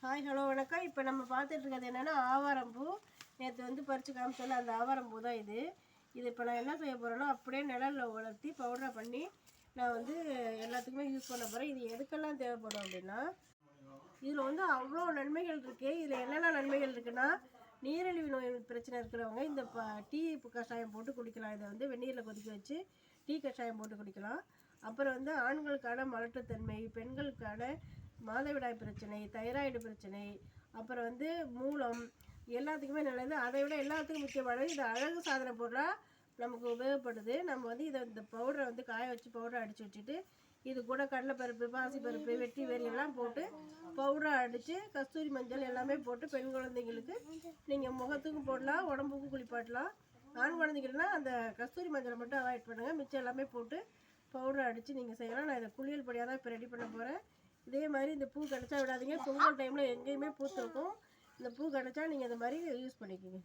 Hi hello வணக்கம். இப்போ நம்ம பார்த்துட்டு இருக்கிறது என்னென்னா ஆவாரம்பூ. நேற்று வந்து பறித்து காமிச்சோன்னா அந்த ஆவாரம்பூ தான் இது. இப்போ நான் என்ன செய்ய போகிறேன்னா அப்படியே நிழலில் வளர்த்தி பவுடரை பண்ணி நான் வந்து எல்லாத்துக்குமே யூஸ் பண்ண போகிறேன். இது எதுக்கெல்லாம் தேவைப்படும் அப்படின்னா, இதில் வந்து அவ்வளோ நன்மைகள் இருக்குது. இதில் என்னென்ன நன்மைகள் இருக்குன்னா, நீரிழிவு நோய் பிரச்சனை இருக்கிறவங்க இந்த டீ கஷாயம் போட்டு குடிக்கலாம். இதை வந்து வெந்நீரில் கொதிக்க வச்சு டீ கஷாயம் போட்டு குடிக்கலாம். அப்புறம் வந்து ஆண்களுக்கான மலட்டுத்தன்மை, பெண்களுக்கான மாதவிடாய் பிரச்சனை, தைராய்டு பிரச்சனை, அப்புறம் வந்து மூலம், எல்லாத்துக்குமே நல்லது. அதை விட எல்லாத்துக்கும் முக்கியமானது, இது அழகு சாதன பொருளாக நமக்கு உபயோகப்படுது. நம்ம வந்து இந்த பவுடரை வந்து காய வச்சு பவுடரை அடித்து வச்சுட்டு, இது கூட கடலைப்பருப்பு, பாசிப்பருப்பு, வெட்டி வேறு எல்லாம் போட்டு பவுடரை அடித்து கஸ்தூரி மஞ்சள் எல்லாமே போட்டு பெண் குழந்தைங்களுக்கு நீங்கள் முகத்துக்கும் போடலாம், உடம்புக்கும் குளிப்பாட்டலாம். ஆண் குழந்தைங்கன்னா அந்த கஸ்தூரி மஞ்சளை மட்டும் அவாய்ட் பண்ணுங்கள். மிச்சம் எல்லாமே போட்டு பவுடரை அடித்து நீங்கள் செய்யலாம். நான் இதை குளியல் படியாக தான் இப்போ ரெடி பண்ண போகிறேன். இதே மாதிரி இந்த பூ கிடச்சா விடாதீங்க. பொங்கல் டைமில் எங்கேயுமே பூத்திருக்கும். இந்த பூ கிடச்சா நீங்கள் இந்த மாதிரி யூஸ் பண்ணிக்கோங்க.